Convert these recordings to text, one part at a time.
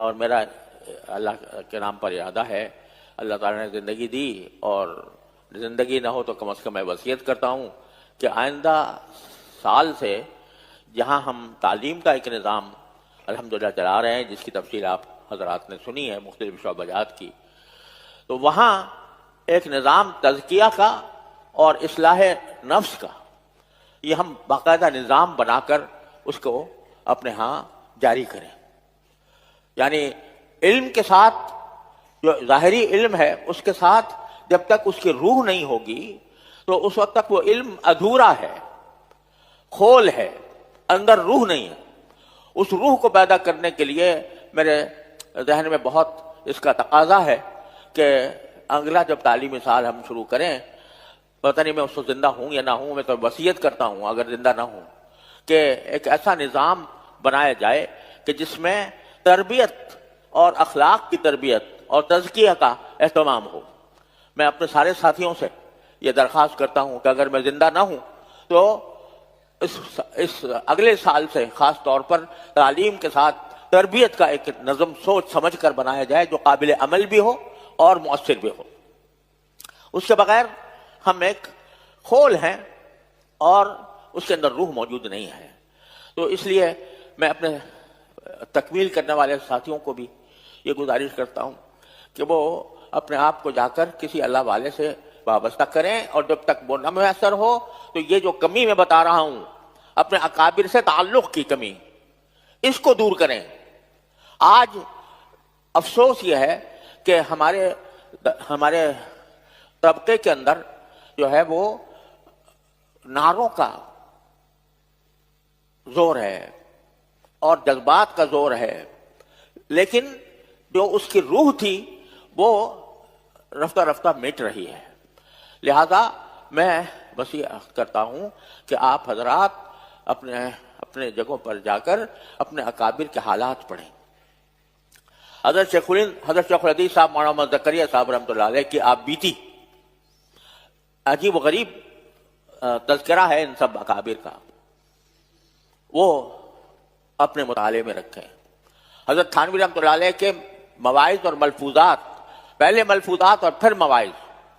اور میرا اللہ کے نام پر ارادہ ہے، اللہ تعالیٰ نے زندگی دی اور زندگی نہ ہو تو کم از کم میں وصیت کرتا ہوں کہ آئندہ سال سے جہاں ہم تعلیم کا ایک نظام الحمدللہ چلا رہے ہیں، جس کی تفصیل آپ حضرات نے سنی ہے مختلف شعبہ جات کی، تو وہاں ایک نظام تزکیہ کا اور اصلاح نفس کا یہ ہم باقاعدہ نظام بنا کر اس کو اپنے ہاں جاری کریں. یعنی علم کے ساتھ جو ظاہری علم ہے اس کے ساتھ جب تک اس کی روح نہیں ہوگی تو اس وقت تک وہ علم ادھورا ہے، کھول ہے، اندر روح نہیں ہے. اس روح کو پیدا کرنے کے لیے میرے ذہن میں بہت اس کا تقاضا ہے کہ اگلا جب تعلیمی سال ہم شروع کریں، پتہ نہیں میں اس کو زندہ ہوں یا نہ ہوں، میں تو وصیت کرتا ہوں اگر زندہ نہ ہوں کہ ایک ایسا نظام بنایا جائے کہ جس میں تربیت اور اخلاق کی تربیت اور تزکیہ کا اہتمام ہو. میں اپنے سارے ساتھیوں سے یہ درخواست کرتا ہوں کہ اگر میں زندہ نہ ہوں تو اس اگلے سال سے خاص طور پر تعلیم کے ساتھ تربیت کا ایک نظم سوچ سمجھ کر بنایا جائے جو قابل عمل بھی ہو اور مؤثر بھی ہو. اس کے بغیر ہم ایک کھول ہیں اور اس کے اندر روح موجود نہیں ہے. تو اس لیے میں اپنے تکمیل کرنے والے ساتھیوں کو بھی یہ گزارش کرتا ہوں کہ وہ اپنے آپ کو جا کر کسی اللہ والے سے وابستہ کریں، اور جب تک وہ نہ میسر ہو تو یہ جو کمی میں بتا رہا ہوں اپنے اکابر سے تعلق کی کمی، اس کو دور کریں. آج افسوس یہ ہے کہ ہمارے طبقے کے اندر جو ہے وہ نعروں کا زور ہے اور جذبات کا زور ہے، لیکن جو اس کی روح تھی وہ رفتہ رفتہ مٹ رہی ہے. لہذا میں وصیت کرتا ہوں کہ آپ حضرات اپنے جگہوں پر جا کر اپنے اکابر کے حالات پڑھیں. حضرت شیخ الحدیث صاحب مولانا محمد زکریا صاحب رحمۃ اللہ علیہ کی آپ بیتی عجیب و غریب تذکرہ ہے ان سب اکابر کا، وہ اپنے مطالعے میں رکھیں. حضرت تھانوی رحمۃ اللہ علیہ کے مواعظ اور ملفوظات، پہلے ملفوظات اور پھر مواعظ.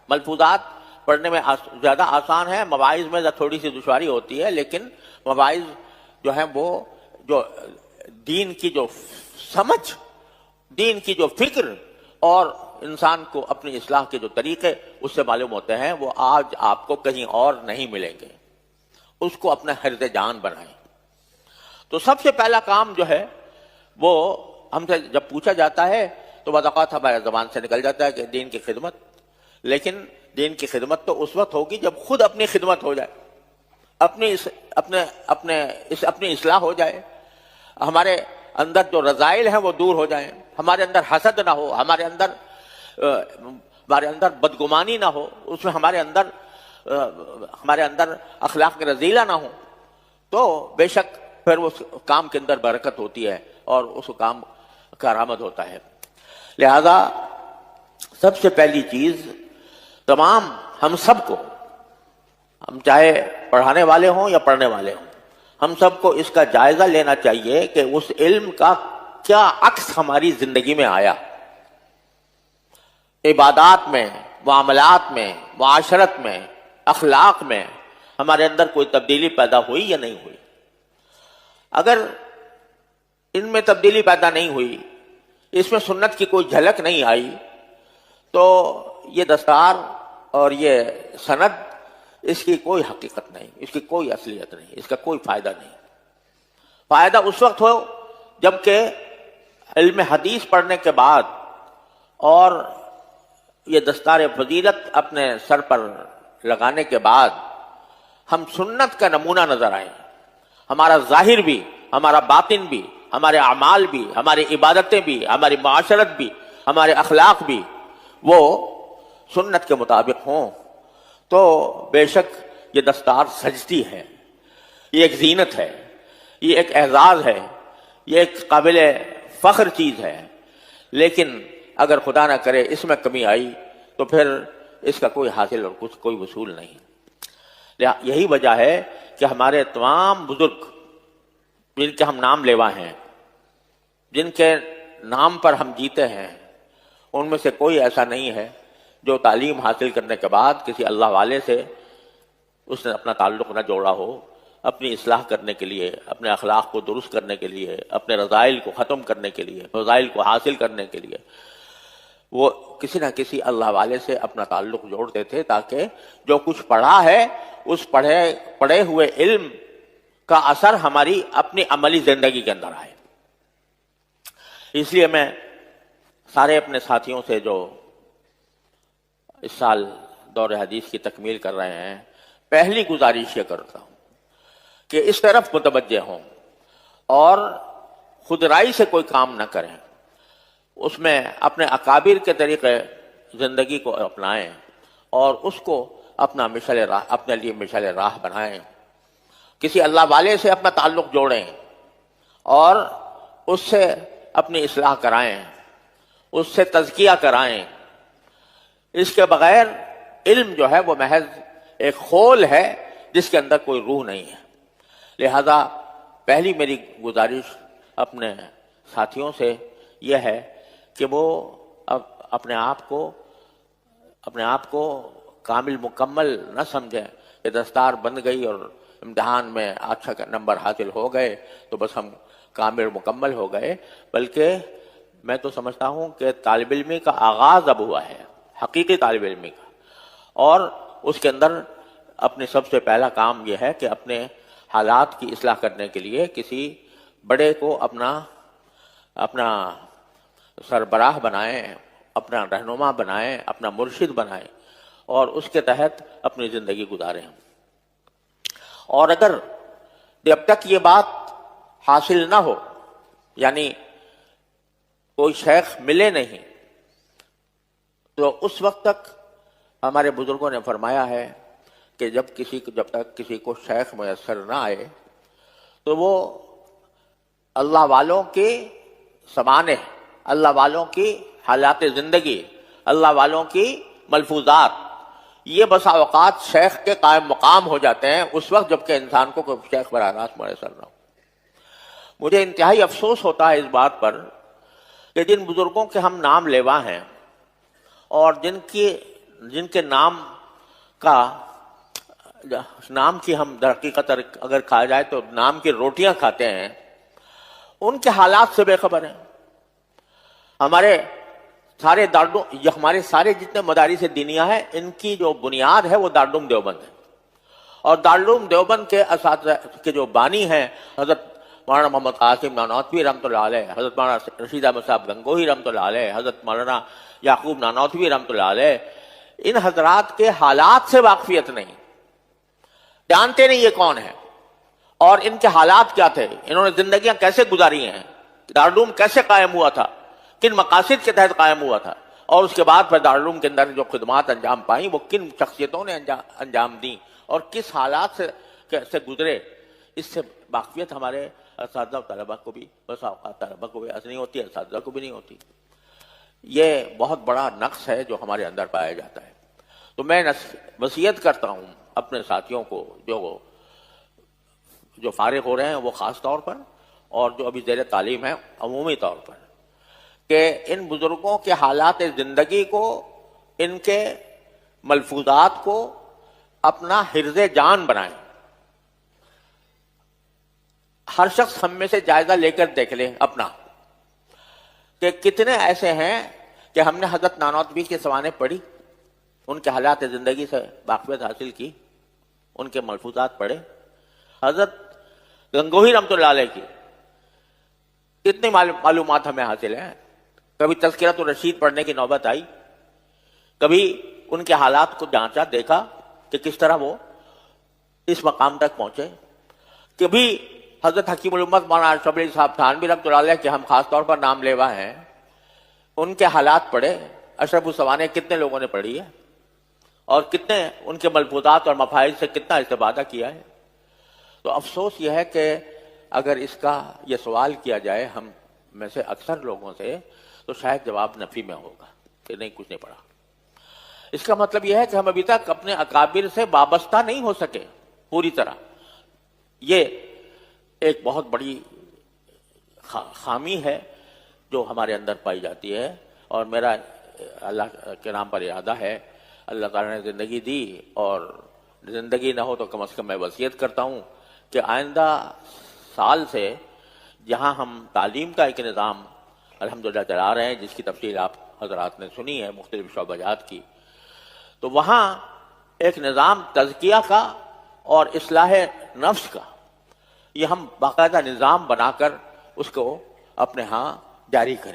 ملفوظات پڑھنے میں زیادہ آسان ہے، مواعظ میں تھوڑی سی دشواری ہوتی ہے، لیکن مواعظ جو ہیں وہ جو دین کی جو سمجھ، دین کی جو فکر اور انسان کو اپنی اصلاح کے جو طریقے اس سے معلوم ہوتے ہیں، وہ آج آپ کو کہیں اور نہیں ملیں گے. اس کو اپنا حرز جان بنائیں. تو سب سے پہلا کام جو ہے وہ ہم سے جب پوچھا جاتا ہے تو بعض اوقات ہمارے زبان سے نکل جاتا ہے کہ دین کی خدمت. لیکن دین کی خدمت تو اس وقت ہوگی جب خود اپنی خدمت ہو جائے، اپنی اصلاح ہو جائے، ہمارے اندر جو رذائل ہیں وہ دور ہو جائیں، ہمارے اندر حسد نہ ہو، ہمارے اندر بدگمانی نہ ہو، اس میں ہمارے اندر اخلاق رذیلہ نہ ہو، تو بے شک پھر اس کام کے اندر برکت ہوتی ہے اور اس کام کارآمد ہوتا ہے. لہذا سب سے پہلی چیز تمام ہم سب کو، ہم چاہے پڑھانے والے ہوں یا پڑھنے والے ہوں، ہم سب کو اس کا جائزہ لینا چاہیے کہ اس علم کا کیا عکس ہماری زندگی میں آیا. عبادات میں، معاملات میں، معاشرت میں، اخلاق میں ہمارے اندر کوئی تبدیلی پیدا ہوئی یا نہیں ہوئی. اگر ان میں تبدیلی پیدا نہیں ہوئی، اس میں سنت کی کوئی جھلک نہیں آئی، تو یہ دستار اور یہ سند، اس کی کوئی حقیقت نہیں، اس کی کوئی اصلیت نہیں، اس کا کوئی فائدہ نہیں. فائدہ اس وقت ہو جب کہ علم حدیث پڑھنے کے بعد اور یہ دستار فضیلت اپنے سر پر لگانے کے بعد ہم سنت کا نمونہ نظر آئیں. ہمارا ظاہر بھی، ہمارا باطن بھی، ہمارے اعمال بھی، ہماری عبادتیں بھی، ہماری معاشرت بھی، ہمارے اخلاق بھی وہ سنت کے مطابق ہوں، تو بے شک یہ دستار سجتی ہے، یہ ایک زینت ہے، یہ ایک اعزاز ہے، یہ ایک قابل فخر چیز ہے. لیکن اگر خدا نہ کرے اس میں کمی آئی تو پھر اس کا کوئی حاصل اور کوئی وصول نہیں. یہی وجہ ہے کہ ہمارے تمام بزرگ جن کے ہم نام لیوا ہیں، جن کے نام پر ہم جیتے ہیں ان میں سے کوئی ایسا نہیں ہے جو تعلیم حاصل کرنے کے بعد کسی اللہ والے سے اس نے اپنا تعلق نہ جوڑا ہو، اپنی اصلاح کرنے کے لیے، اپنے اخلاق کو درست کرنے کے لیے، اپنے رذائل کو ختم کرنے کے لیے، فضائل کو حاصل کرنے کے لیے وہ کسی نہ کسی اللہ والے سے اپنا تعلق جوڑتے تھے، تاکہ جو کچھ پڑھا ہے اس پڑھے ہوئے علم کا اثر ہماری اپنی عملی زندگی کے اندر آئے۔ اس لیے میں سارے اپنے ساتھیوں سے جو اس سال دور حدیث کی تکمیل کر رہے ہیں، پہلی گزارش یہ کرتا ہوں کہ اس طرف متوجہ ہوں اور خود رائے سے کوئی کام نہ کریں، اس میں اپنے اکابر کے طریقے زندگی کو اپنائیں اور اس کو اپنے لیے مشعل راہ بنائیں، کسی اللہ والے سے اپنا تعلق جوڑیں اور اس سے اپنی اصلاح کرائیں، اس سے تزکیہ کرائیں۔ اس کے بغیر علم جو ہے وہ محض ایک خول ہے جس کے اندر کوئی روح نہیں ہے۔ لہذا پہلی میری گزارش اپنے ساتھیوں سے یہ ہے کہ وہ اپنے آپ کو کامل مکمل نہ سمجھیں کہ دستار بند گئی اور امتحان میں اچھا نمبر حاصل ہو گئے تو بس ہم کامل مکمل ہو گئے، بلکہ میں تو سمجھتا ہوں کہ طالب علمی کا آغاز اب ہوا ہے، حقیقی طالب علمی کا، اور اس کے اندر اپنے سب سے پہلا کام یہ ہے کہ اپنے حالات کی اصلاح کرنے کے لیے کسی بڑے کو اپنا سربراہ بنائیں، اپنا رہنما بنائیں، اپنا مرشد بنائیں اور اس کے تحت اپنی زندگی گزاریں۔ اور اگر جب تک یہ بات حاصل نہ ہو، یعنی کوئی شیخ ملے نہیں، تو اس وقت تک ہمارے بزرگوں نے فرمایا ہے کہ جب تک کسی کو شیخ میسر نہ آئے تو وہ اللہ والوں کے سمانح، اللہ والوں کی حالات زندگی، اللہ والوں کی ملفوظات، یہ بسا اوقات شیخ کے قائم مقام ہو جاتے ہیں اس وقت جب کہ انسان کو کوئی شیخ براہ راست میسر نہ ہو۔ مجھے انتہائی افسوس ہوتا ہے اس بات پر کہ جن بزرگوں کے ہم نام لیوا ہیں اور جن کے نام کی ہم در حقیقت اگر کھا جائے تو نام کی روٹیاں کھاتے ہیں، ان کے حالات سے بے خبر ہیں۔ ہمارے سارے جتنے مدارس دینیہ ہیں، ان کی جو بنیاد ہے وہ دارالعلوم دیوبند ہے، اور دارالعلوم دیوبند کے اساتذہ کے جو بانی ہیں حضرت مولانا محمد قاسم نانوتوی رحمۃ اللہ علیہ، حضرت مولانا رشید احمد صاحب گنگوہی رحمۃ اللہ علیہ، حضرت مولانا یعقوب نانوتوی رحمۃ اللہ علیہ، ان حضرات کے حالات سے واقفیت نہیں، جانتے نہیں یہ کون ہے اور ان کے حالات کیا تھے، انہوں نے زندگیاں کیسے گزاری ہیں، دارالعلوم کیسے قائم ہوا تھا، کن مقاصد کے تحت قائم ہوا تھا، اور اس کے بعد پھر دارالعلوم کے اندر جو خدمات انجام پائیں وہ کن شخصیتوں نے انجام دیں اور کس حالات سے گزرے، اس سے واقفیت ہمارے اساتذہ و طلبہ کو بھی، بس اوقات طلبہ کو بھی نہیں ہوتی، اساتذہ کو بھی نہیں ہوتی۔ یہ بہت بڑا نقص ہے جو ہمارے اندر پایا جاتا ہے۔ تو میں وصیت کرتا ہوں اپنے ساتھیوں کو جو فارغ ہو رہے ہیں وہ خاص طور پر، اور جو ابھی زیر تعلیم ہے عمومی طور پر، کہ ان بزرگوں کے حالات زندگی کو، ان کے ملفوظات کو اپنا حرز جان بنائیں۔ ہر شخص ہم میں سے جائزہ لے کر دیکھ لیں اپنا، کہ کتنے ایسے ہیں کہ ہم نے حضرت نانوتوی کی سوانح پڑھی، ان کے حالات زندگی سے واقفیت حاصل کی، ان کے ملفوظات پڑھے، حضرت گنگوہی رحمۃ اللہ علیہ کی کتنی معلومات ہمیں حاصل ہیں۔ کبھی تذکرۃ الرشید پڑھنے کی نوبت آئی، کبھی ان کے حالات کو جانچا، دیکھا کہ کس طرح وہ اس مقام تک پہنچے، کبھی حضرت حکیم الامت مولانا شبلی صاحب تھانوی رحمۃ اللہ علیہ کے ہم خاص طور پر نام لیوا ہیں، ان کے حالات پڑھے، اشرف السوانح کتنے لوگوں نے پڑھی ہے اور کتنے ان کے ملفوظات اور مفاہیم سے کتنا استفادہ کیا ہے۔ تو افسوس یہ ہے کہ اگر اس کا یہ سوال کیا جائے ہم میں سے اکثر لوگوں سے تو شاید جواب نفی میں ہوگا کہ نہیں، کچھ نہیں پڑھا۔ اس کا مطلب یہ ہے کہ ہم ابھی تک اپنے اکابر سے وابستہ نہیں ہو سکے پوری طرح۔ یہ ایک بہت بڑی خامی ہے جو ہمارے اندر پائی جاتی ہے. اور میرا اللہ کے نام پر ارادہ ہے، اللہ تعالیٰ نے زندگی دی اور زندگی نہ ہو تو کم از کم میں وصیت کرتا ہوں کہ آئندہ سال سے جہاں ہم تعلیم کا ایک نظام الحمدللہ چلا رہے ہیں، جس کی تفصیل آپ حضرات نے سنی ہے مختلف شعبہ جات کی، تو وہاں ایک نظام تزکیہ کا اور اصلاح نفس کا، یہ ہم باقاعدہ نظام بنا کر اس کو اپنے ہاں جاری کریں.